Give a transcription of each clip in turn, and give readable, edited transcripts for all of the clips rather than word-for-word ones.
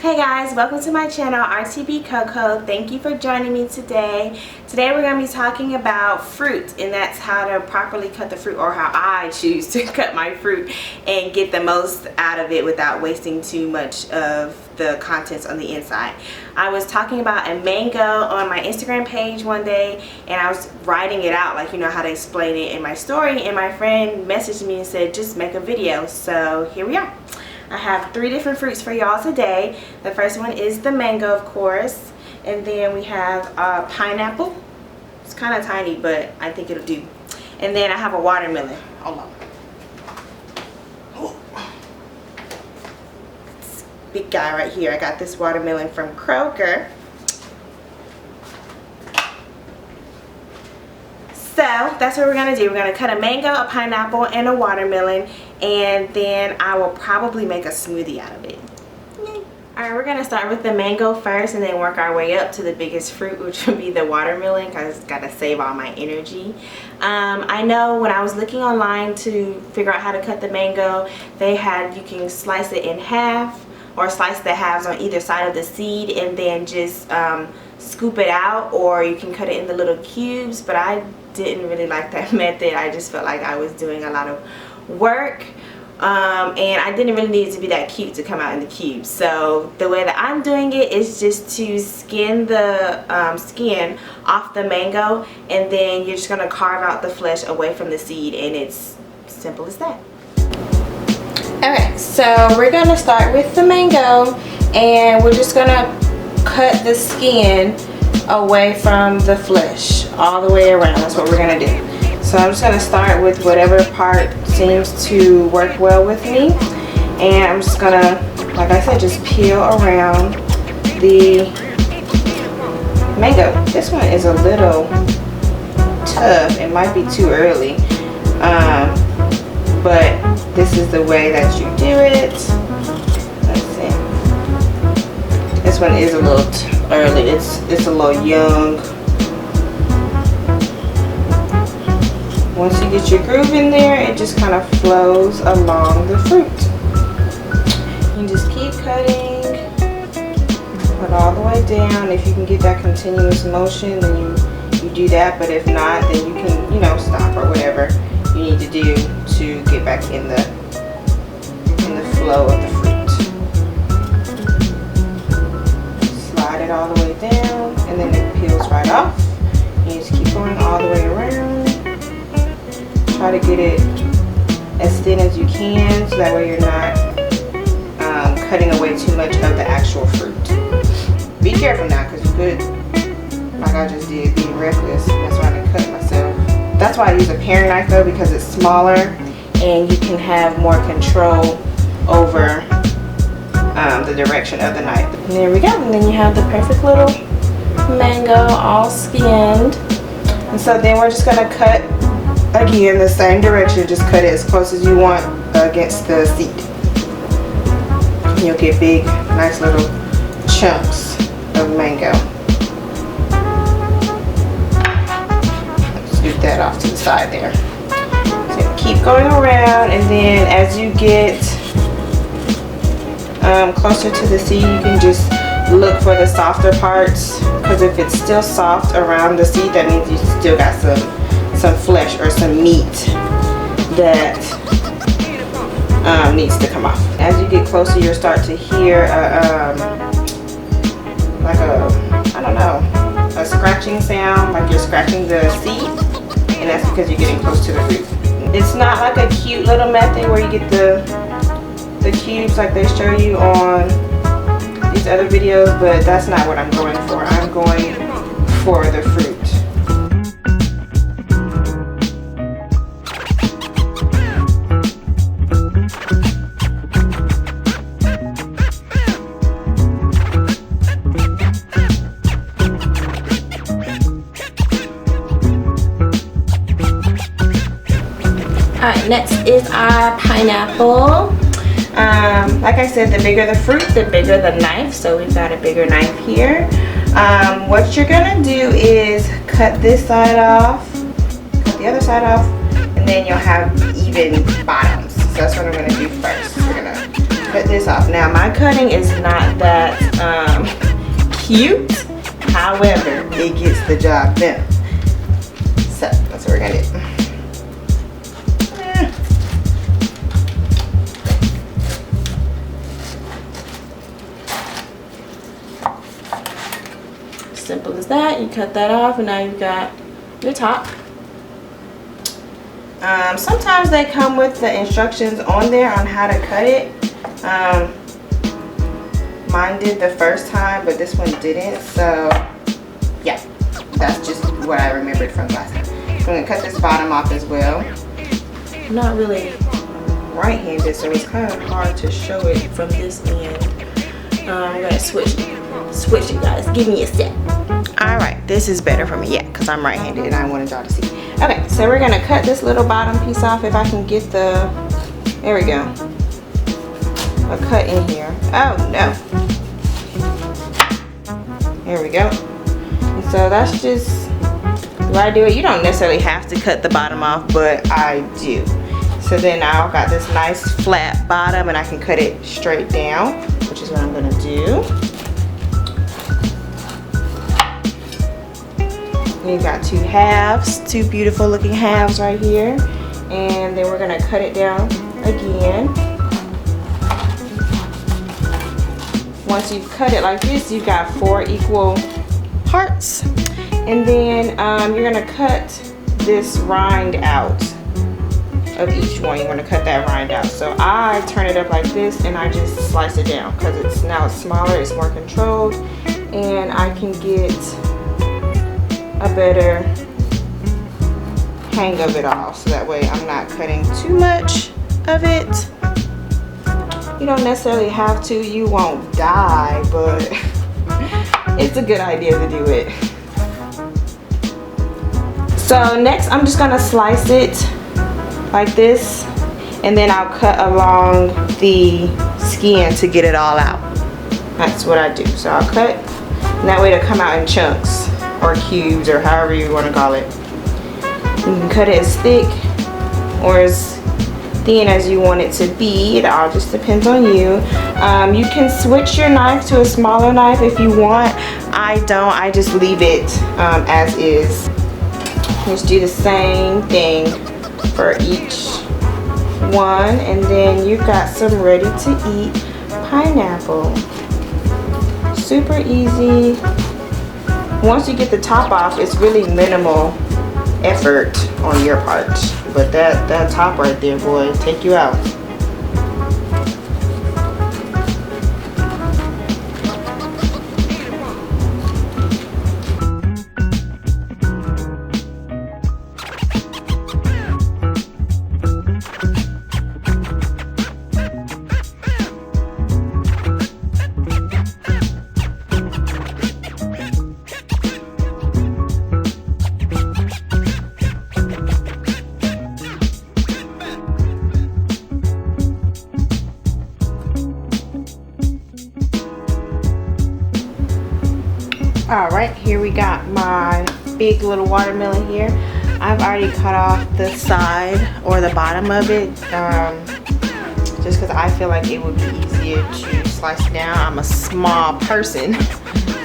Hey guys, welcome to my channel, RTB Coco. Thank you for joining me today. Today we're going to be talking about fruit, and that's how to properly cut the fruit, or how I choose to cut my fruit and get the most out of it without wasting too much of the contents on the inside. I was talking about a mango on my Instagram page one day, and I was writing it out, like, you know how to explain it in my story, and my friend messaged me and said just make a video. So here we are. I have 3 different fruits for y'all today. The first one is the mango, of course, and then we have pineapple. It's kind of tiny, but I think it'll do. And then I have a watermelon. Hold on. This big guy right here. I got this watermelon from Kroger. So that's what we're going to do. We're going to cut a mango, a pineapple, and a watermelon, and then I will probably make a smoothie out of it. Yay. Alright, we're going to start with the mango first and then work our way up to the biggest fruit, which would be the watermelon, because I've got to save all my energy. I know when I was looking online to figure out how to cut the mango, they had, you can slice it in half, or slice the halves on either side of the seed and then just scoop it out, or you can cut it into little cubes, but I didn't really like that method. I just felt like I was doing a lot of work, and I didn't really need it to be that cute to come out in the cubes. So the way that I'm doing it is just to skin the skin off the mango, and then you're just going to carve out the flesh away from the seed, and it's simple as that. Okay, so we're going to start with the mango, and we're just going to cut the skin away from the flesh all the way around. That's what we're going to do. So I'm just going to start with whatever part seems to work well with me, and I'm just going to, like I said, just peel around the mango. This one is a little tough. It might be too early, but this is the way that you do it. Let's see. This one is a little early. It's a little young. Once you get your groove in there, it just kind of flows along the fruit. You just keep cutting, put all the way down. If you can get that continuous motion, then you do that. But if not, then you can, you know, stop or whatever you need to do to get back in the flow of the fruit. Slide it all the way down, and then it peels right off. You just keep going all the way around. Try to get it as thin as you can, so that way you're not cutting away too much of the actual fruit. Be careful now, because you could, like I just did, be reckless, mess around and cut myself. That's why I use a paring knife though, because it's smaller and you can have more control over the direction of the knife. And there we go. And then you have the perfect little mango all skinned. And so then we're just going to cut again the same direction. Just cut it as close as you want against the seed. And you'll get big, nice little chunks of mango. Scoop that off to the side there. So keep going around, and then as you get closer to the seed, you can just look for the softer parts, because if it's still soft around the seed, that means you still got some flesh or some meat that needs to come off. As you get closer, you'll start to hear like I don't know, a scratching sound, like you're scratching the seed, and that's because you're getting close to the root. It's not like a cute little method where you get the cubes like they show you on these other videos, but that's not what I'm going for. I'm going for the fruit. Alright, next is our pineapple. Like I said, the bigger the fruit, the bigger the knife. So we've got a bigger knife here. What you're gonna do is cut this side off, cut the other side off, and then you'll have even bottoms. So that's what I'm gonna do first. We're gonna cut this off. Now my cutting is not that cute, however, it gets the job done. So that's what we're gonna do. Simple as that. You cut that off and now you've got your top. Sometimes they come with the instructions on there on how to cut it. Mine did the first time, but this one didn't. So yeah, that's just what I remembered from last time. I'm gonna cut this bottom off as well. I'm not really right-handed, so it's kind of hard to show it from this end. I'm gonna switch it, guys. Give me a sec. All right, this is better for me, yeah, because I'm right-handed and I wanted y'all to see. Okay, so we're gonna cut this little bottom piece off. If I can get the, there we go, a cut in here. Oh no, there we go. And so that's just why I do it. You don't necessarily have to cut the bottom off, but I do. So then now I've got this nice flat bottom and I can cut it straight down, which is what I'm gonna do. We've got two halves, two beautiful looking halves right here. And then we're gonna cut it down again. Once you've cut it like this, you've got 4 equal parts. And then you're gonna cut this rind out of each one. You're gonna cut that rind out. So I turn it up like this and I just slice it down because it's now smaller, it's more controlled, and I can get a better hang of it all, so that way I'm not cutting too much of it. You don't necessarily have to, you won't die, but it's a good idea to do it. So next I'm just gonna slice it like this, and then I'll cut along the skin to get it all out. That's what I do. So I'll cut, and that way it'll come out in chunks or cubes or however you want to call it. You can cut it as thick or as thin as you want it to be. It all just depends on you. You can switch your knife to a smaller knife if you want. I don't. I just leave it as is. Just do the same thing for each one, and then you've got some ready to eat pineapple. Super easy. Once you get the top off, it's really minimal effort on your part, but that top right there, boy, take you out. All right, here we got my big little watermelon here. I've already cut off the side or the bottom of it, just because I feel like it would be easier to slice it down. I'm a small person,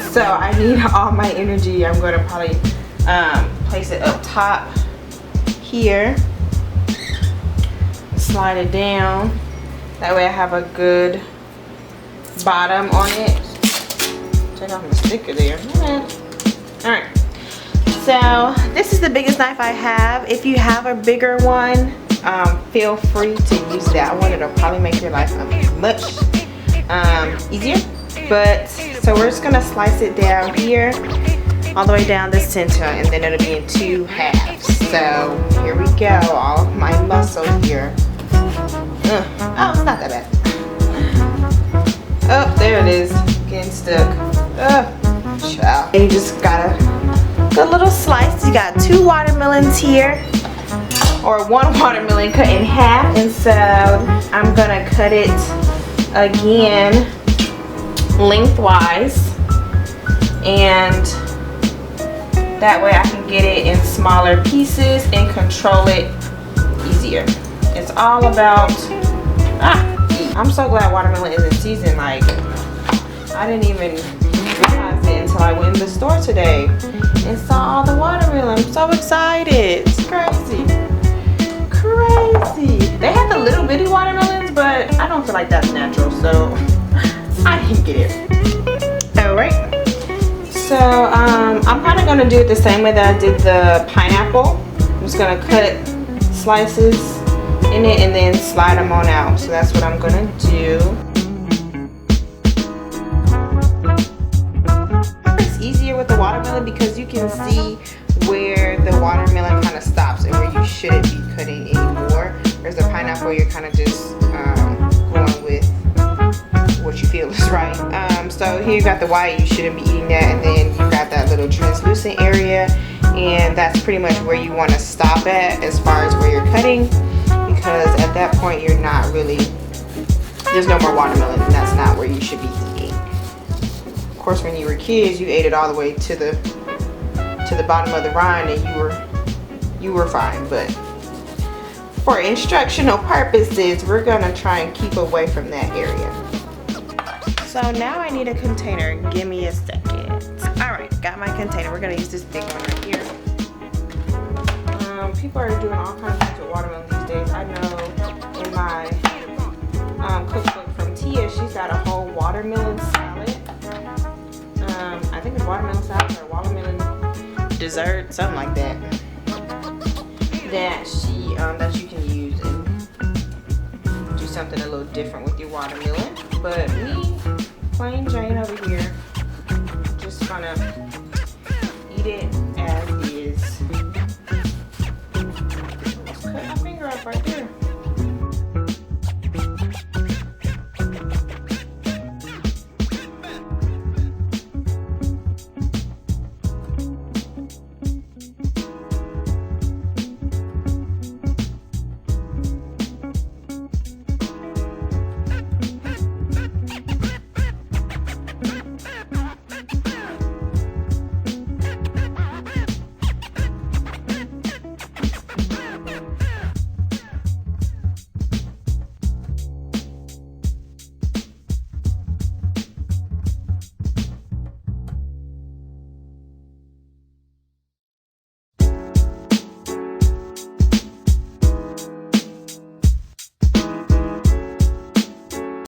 so I need all my energy. I'm going to probably place it up top here, slide it down. That way I have a good bottom on it. Take off my sticker there. Alright, so this is the biggest knife I have. If you have a bigger one, feel free to use that one. It'll probably make your life much easier. But so we're just gonna slice it down here all the way down the center, and then it'll be in 2 halves. So here we go, all of my muscle here. Oh, it's not that bad. Oh, there it is, getting stuck. And you just got a good little slice. You got 2 watermelons here, or 1 watermelon cut in half, and so I'm gonna cut it again lengthwise, and that way I can get it in smaller pieces and control it easier. It's all about I'm so glad watermelon isn't seasoned. Like, I didn't even realize it until I went in the store today and saw all the watermelon. I'm so excited. It's crazy. Crazy. They had the little bitty watermelons, but I don't feel like that's natural, so I didn't get it. Alright. So, I'm kind of going to do it the same way that I did the pineapple. I'm just going to cut slices in it and then slide them on out. So that's what I'm going to do. It's easier with the watermelon because you can see where the watermelon kind of stops and where you shouldn't be cutting anymore. Whereas the pineapple, you're kind of just going with what you feel is right. So here you got the white, you shouldn't be eating that, and then you got that little translucent area, and that's pretty much where you want to stop at as far as where you're cutting, because at that point you're not really, there's no more watermelon, and that's not where you should be eating. Of course, when you were kids, you ate it all the way to the bottom of the rind, and you were fine. But for instructional purposes, we're gonna try and keep away from that area. So now I need a container. Give me a second. Alright, got my container. We're gonna use this big one right here. People are doing all kinds of things with watermelon these days. I know in my cookbook from Tia, she's got a whole watermelon salad. I think it's watermelon salad or watermelon dessert, something like that. That you can use and do something a little different with your watermelon. But me, plain Jane over here, just gonna